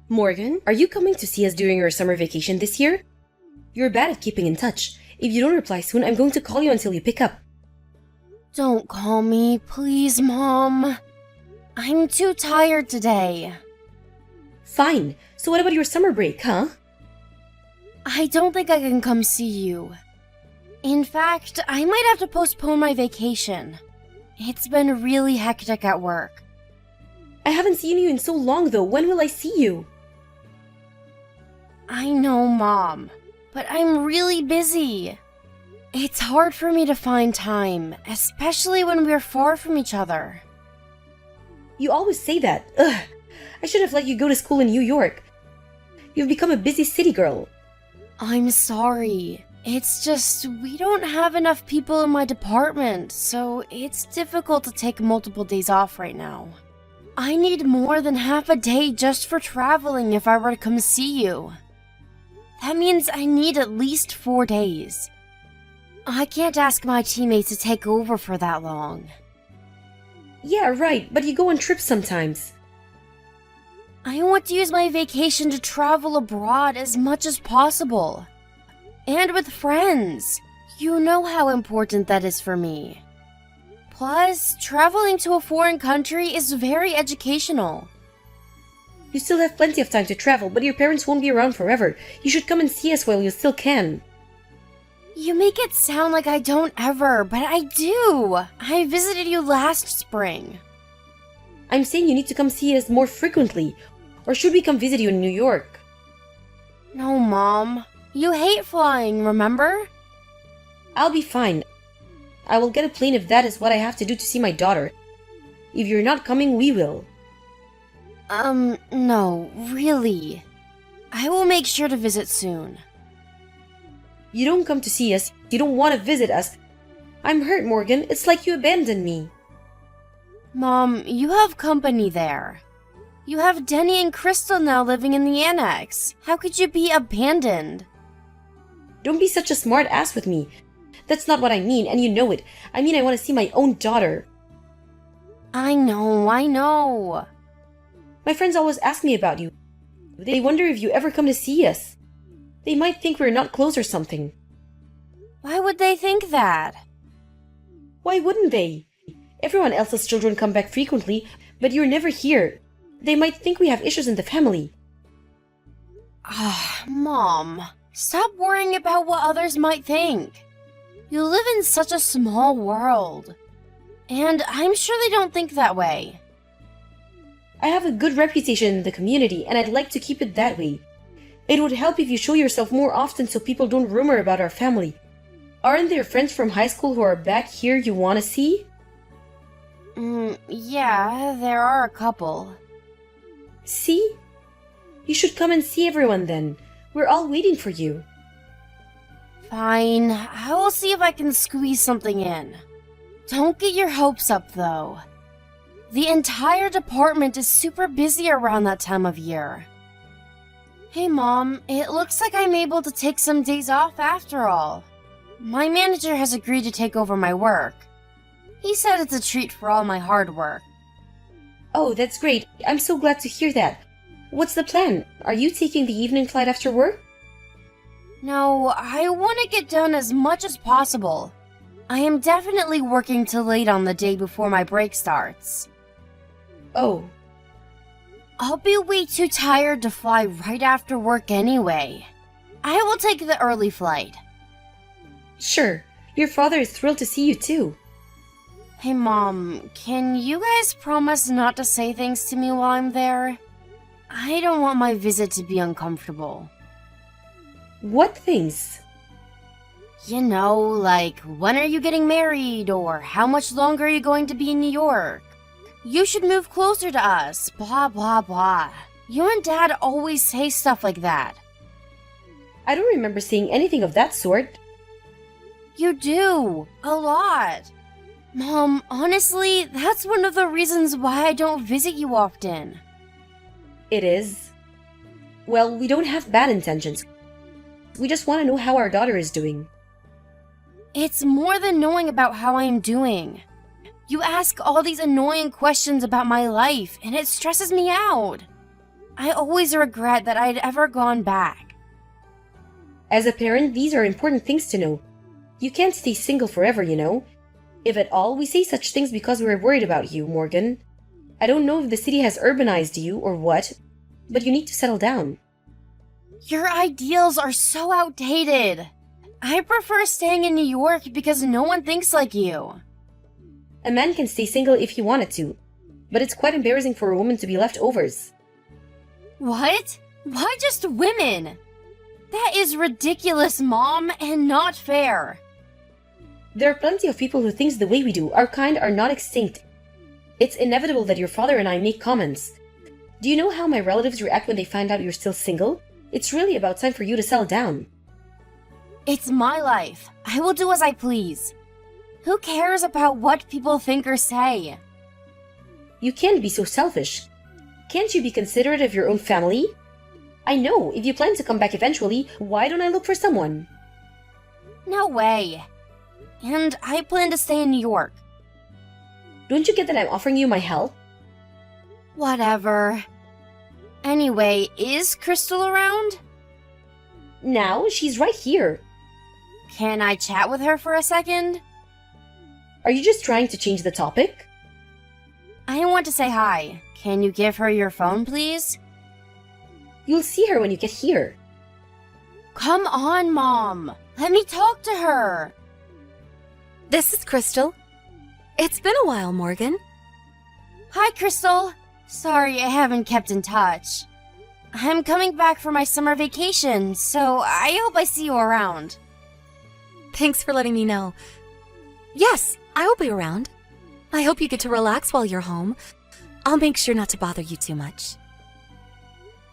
Morgan, are you coming to see us during your summer vacation this year? You're bad at keeping in touch. If you don't reply soon, I'm going to call you until you pick up. Don't call me, please, Mom. I'm too tired today. Fine. So what about your summer break, huh? I don't think I can come see you. In fact, I might have to postpone my vacation. It's been really hectic at work. I haven't seen you in so long, though. When will I see you? I know, Mom, but I'm really busy. It's hard for me to find time, especially when we're far from each other. You always say that. Ugh. I should have let you go to school in New York. You've become a busy city girl. I'm sorry. It's just, we don't have enough people in my department, so it's difficult to take multiple days off right now. I need more than half a day just for traveling if I were to come see you. That means I need at least 4 days. I can't ask my teammates to take over for that long. Yeah, right, but you go on trips sometimes. I want to use my vacation to travel abroad as much as possible. And with friends. You know how important that is for me. Plus, traveling to a foreign country is very educational. You still have plenty of time to travel, but your parents won't be around forever. You should come and see us while you still can. You make it sound like I don't ever, but I do. I visited you last spring. I'm saying you need to come see us more frequently. Or should we come visit you in New York? No, Mom. You hate flying, remember? I'll be fine. I will get a plane if that is what I have to do to see my daughter. If you're not coming, we will. No, really. I will make sure to visit soon. You don't come to see us. You don't want to visit us. I'm hurt, Morgan. It's like you abandoned me. Mom, you have company there. You have Denny and Crystal now living in the annex. How could you be abandoned? Don't be such a smart ass with me. That's not what I mean, and you know it. I mean, I want to see my own daughter. I know. My friends always ask me about you. They wonder if you ever come to see us. They might think we're not close or something. Why would they think that? Why wouldn't they? Everyone else's children come back frequently, but you're never here. They might think we have issues in the family. Mom, stop worrying about what others might think. You live in such a small world. And I'm sure they don't think that way. I have a good reputation in the community, and I'd like to keep it that way. It would help if you show yourself more often so people don't rumor about our family. Aren't there friends from high school who are back here you want to see? Yeah, there are a couple. See? You should come and see everyone then. We're all waiting for you. Fine, I will see if I can squeeze something in. Don't get your hopes up, though. The entire department is super busy around that time of year. Hey, Mom, it looks like I'm able to take some days off after all. My manager has agreed to take over my work. He said it's a treat for all my hard work. Oh, that's great. I'm so glad to hear that. What's the plan? Are you taking the evening flight after work? No, I want to get done as much as possible. I am definitely working till late on the day before my break starts. Oh. I'll be way too tired to fly right after work anyway. I will take the early flight. Sure. Your father is thrilled to see you too. Hey, Mom, can you guys promise not to say things to me while I'm there? I don't want my visit to be uncomfortable. What things? You know, like, when are you getting married, or how much longer are you going to be in New York? You should move closer to us, blah, blah, blah. You and Dad always say stuff like that. I don't remember saying anything of that sort. You do, a lot. Mom, honestly, that's one of the reasons why I don't visit you often. It is. Well, we don't have bad intentions. We just want to know how our daughter is doing. It's more than knowing about how I'm doing. You ask all these annoying questions about my life, and it stresses me out. I always regret that I'd ever gone back. As a parent, these are important things to know. You can't stay single forever, you know. If at all, we say such things because we're worried about you, Morgan. I don't know if the city has urbanized you or what, but you need to settle down. Your ideals are so outdated. I prefer staying in New York because no one thinks like you. A man can stay single if he wanted to, but it's quite embarrassing for a woman to be leftovers. What? Why just women? That is ridiculous, Mom, and not fair. There are plenty of people who think the way we do. Our kind are not extinct. It's inevitable that your father and I make comments. Do you know how my relatives react when they find out you're still single? It's really about time for you to settle down. It's my life. I will do as I please. Who cares about what people think or say? You can't be so selfish. Can't you be considerate of your own family? I know, if you plan to come back eventually, why don't I look for someone? No way. And I plan to stay in New York. Don't you get that I'm offering you my help? Whatever. Anyway, is Crystal around? Now, she's right here. Can I chat with her for a second? Are you just trying to change the topic? I want to say hi. Can you give her your phone, please? You'll see her when you get here. Come on, Mom. Let me talk to her. This is Crystal. It's been a while, Morgan. Hi, Crystal. Sorry I haven't kept in touch. I'm coming back for my summer vacation, so I hope I see you around. Thanks for letting me know. Yes, I will be around. I hope you get to relax while you're home. I'll make sure not to bother you too much.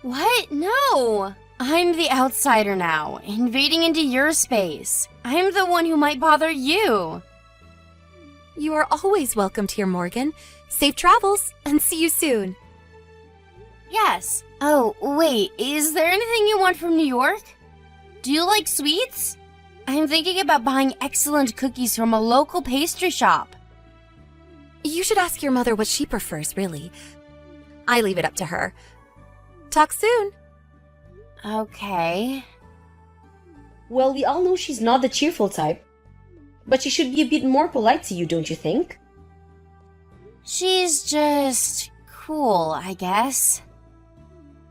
What? No! I'm the outsider now, invading into your space. I'm the one who might bother you. You are always welcomed here, Morgan. Safe travels, and see you soon. Yes. Oh, wait, is there anything you want from New York? Do you like sweets? I'm thinking about buying excellent cookies from a local pastry shop. You should ask your mother what she prefers, really. I leave it up to her. Talk soon. Okay. Well, we all know she's not the cheerful type. But she should be a bit more polite to you, don't you think? She's just cool, I guess.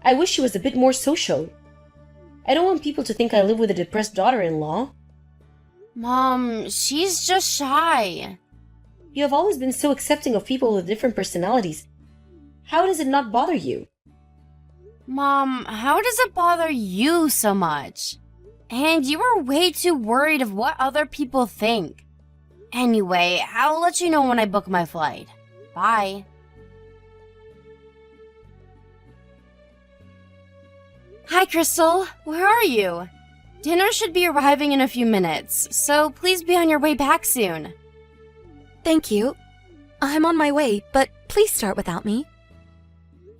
I wish she was a bit more social. I don't want people to think I live with a depressed daughter-in-law. Mom, she's just shy. You have always been so accepting of people with different personalities. How does it not bother you? Mom, how does it bother you so much? And you are way too worried of what other people think. Anyway, I'll let you know when I book my flight. Bye. Hi, Crystal. Where are you? Dinner should be arriving in a few minutes, so please be on your way back soon. Thank you. I'm on my way, but please start without me.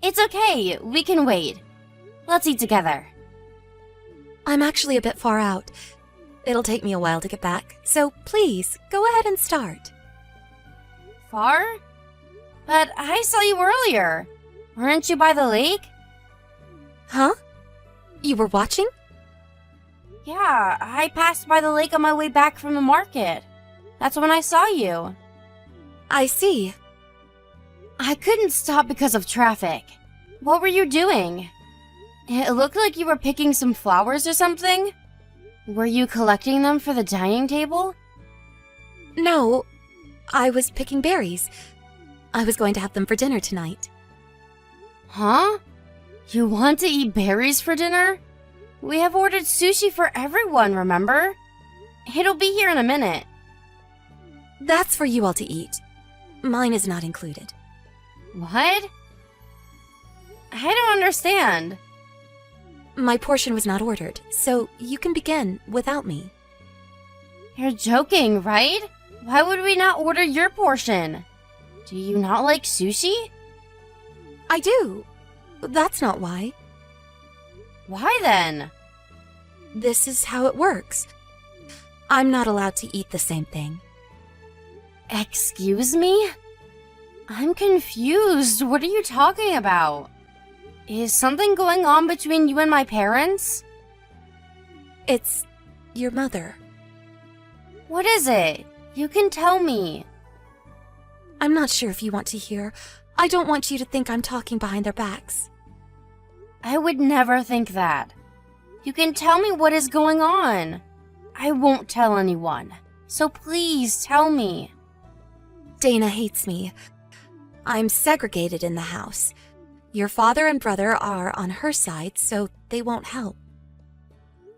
It's okay. We can wait. Let's eat together. I'm actually a bit far out. It'll take me a while to get back, so please, go ahead and start. Far? But I saw you earlier. Weren't you by the lake? Huh? You were watching? Yeah, I passed by the lake on my way back from the market. That's when I saw you. I see. I couldn't stop because of traffic. What were you doing? It looked like you were picking some flowers or something. Were you collecting them for the dining table? No, I was picking berries. I was going to have them for dinner tonight. Huh? You want to eat berries for dinner? We have ordered sushi for everyone, remember? It'll be here in a minute. That's for you all to eat. Mine is not included. What? I don't understand. My portion was not ordered, so you can begin without me. You're joking, right? Why would we not order your portion? Do you not like sushi? I do. That's not why. Why then? This is how it works. I'm not allowed to eat the same thing. Excuse me? I'm confused. What are you talking about? Is something going on between you and my parents? It's your mother. What is it? You can tell me. I'm not sure if you want to hear. I don't want you to think I'm talking behind their backs. I would never think that. You can tell me what is going on. I won't tell anyone. So please tell me. Dana hates me. I'm segregated in the house. Your father and brother are on her side, so they won't help.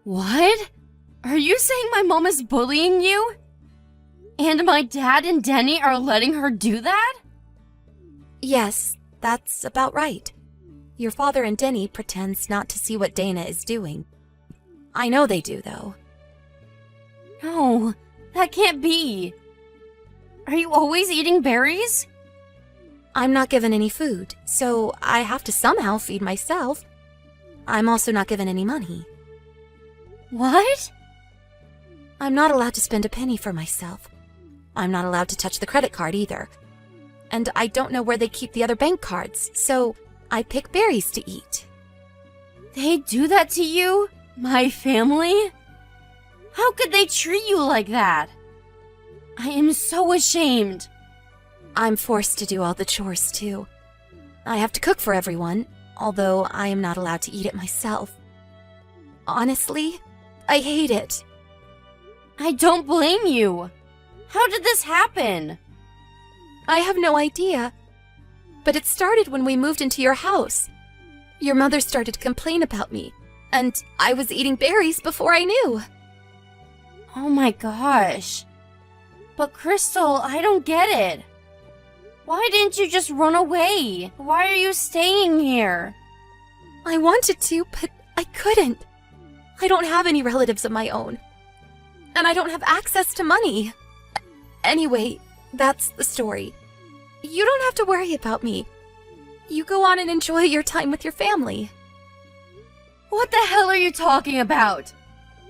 What? Are you saying my mom is bullying you? And my dad and Denny are letting her do that? Yes, that's about right. Your father and Denny pretends not to see what Dana is doing. I know they do, though. No, that can't be. Are you always eating berries? I'm not given any food, so I have to somehow feed myself. I'm also not given any money. What? I'm not allowed to spend a penny for myself. I'm not allowed to touch the credit card either. And I don't know where they keep the other bank cards, so I pick berries to eat. They do that to you? My family? How could they treat you like that? I am so ashamed. I'm forced to do all the chores, too. I have to cook for everyone, although I am not allowed to eat it myself. Honestly, I hate it. I don't blame you. How did this happen? I have no idea. But it started when we moved into your house. Your mother started to complain about me, and I was eating berries before I knew. Oh my gosh. But Crystal, I don't get it. Why didn't you just run away? Why are you staying here? I wanted to, but I couldn't. I don't have any relatives of my own. And I don't have access to money. Anyway, that's the story. You don't have to worry about me. You go on and enjoy your time with your family. What the hell are you talking about?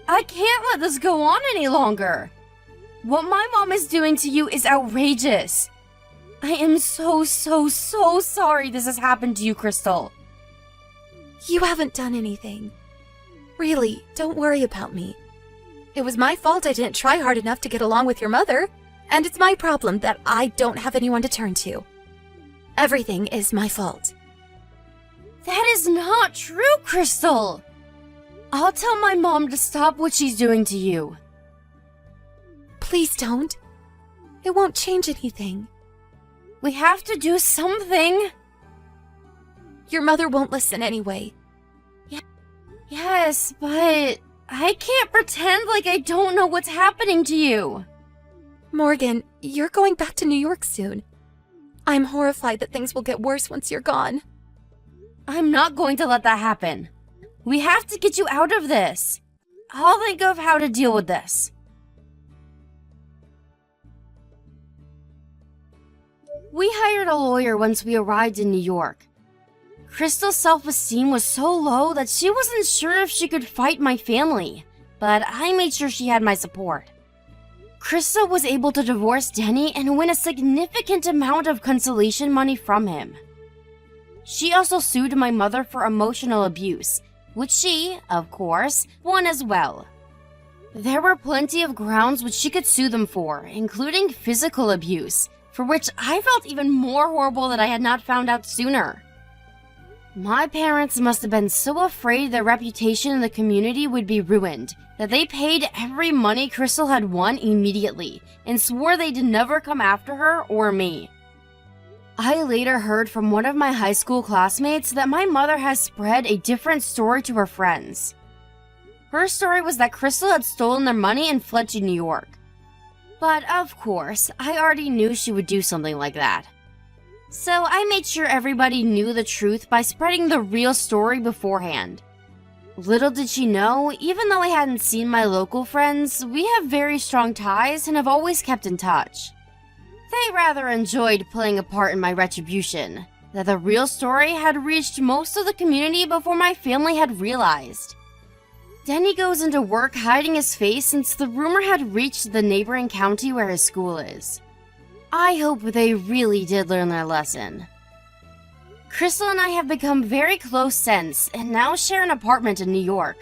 I can't let this go on any longer. What my mom is doing to you is outrageous. I am so sorry this has happened to you, Crystal. You haven't done anything. Really, don't worry about me. It was my fault I didn't try hard enough to get along with your mother, and it's my problem that I don't have anyone to turn to. Everything is my fault. That is not true, Crystal. I'll tell my mom to stop what she's doing to you. Please don't. It won't change anything. We have to do something. Your mother won't listen anyway. Yes, but I can't pretend like I don't know what's happening to you. Morgan, you're going back to New York soon. I'm horrified that things will get worse once you're gone. I'm not going to let that happen. We have to get you out of this. I'll think of how to deal with this. We hired a lawyer once we arrived in New York. Crystal's self-esteem was so low that she wasn't sure if she could fight my family, but I made sure she had my support. Crystal was able to divorce Denny and win a significant amount of consolation money from him. She also sued my mother for emotional abuse, which she, of course, won as well. There were plenty of grounds which she could sue them for, including physical abuse, for which I felt even more horrible that I had not found out sooner. My parents must have been so afraid their reputation in the community would be ruined that they paid every money Crystal had won immediately and swore they'd never come after her or me. I later heard from one of my high school classmates that my mother has spread a different story to her friends. Her story was that Crystal had stolen their money and fled to New York. But of course, I already knew she would do something like that. So I made sure everybody knew the truth by spreading the real story beforehand. Little did she know, even though I hadn't seen my local friends, we have very strong ties and have always kept in touch. They rather enjoyed playing a part in my retribution, that the real story had reached most of the community before my family had realized. Denny goes into work hiding his face since the rumor had reached the neighboring county where his school is. I hope they really did learn their lesson. Crystal and I have become very close since, and now share an apartment in New York.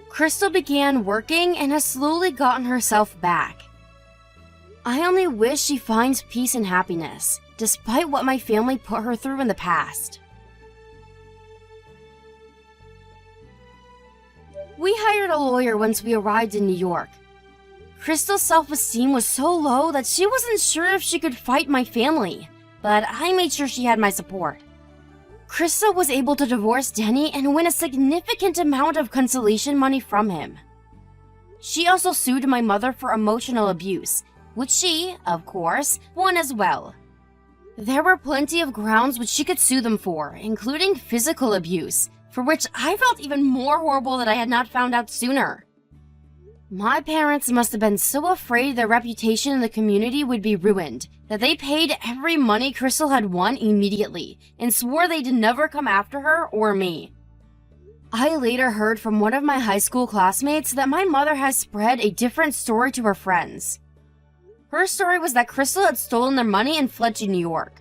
Crystal began working and has slowly gotten herself back. I only wish she finds peace and happiness, despite what my family put her through in the past. We hired a lawyer once we arrived in New York. Crystal's self-esteem was so low that she wasn't sure if she could fight my family, but I made sure she had my support. Crystal was able to divorce Denny and win a significant amount of consolation money from him. She also sued my mother for emotional abuse, which she, of course, won as well. There were plenty of grounds which she could sue them for, including physical abuse, for which I felt even more horrible that I had not found out sooner. My parents must have been so afraid their reputation in the community would be ruined that they paid every money Crystal had won immediately and swore they'd never come after her or me. I later heard from one of my high school classmates that my mother has spread a different story to her friends. Her story was that Crystal had stolen their money and fled to New York.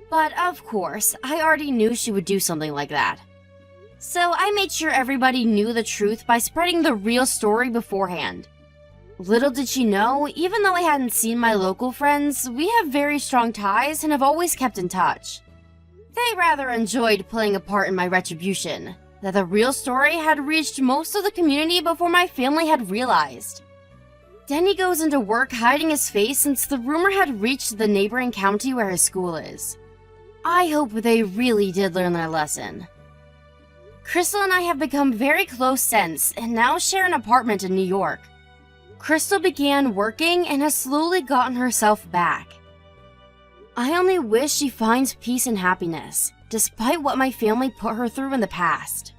But of course, I already knew she would do something like that. So I made sure everybody knew the truth by spreading the real story beforehand. Little did she know, even though I hadn't seen my local friends, we have very strong ties and have always kept in touch. They rather enjoyed playing a part in my retribution, that the real story had reached most of the community before my family had realized. Denny goes into work hiding his face since the rumor had reached the neighboring county where his school is. I hope they really did learn their lesson. Crystal and I have become very close since, and now share an apartment in New York. Crystal began working and has slowly gotten herself back. I only wish she finds peace and happiness, despite what my family put her through in the past.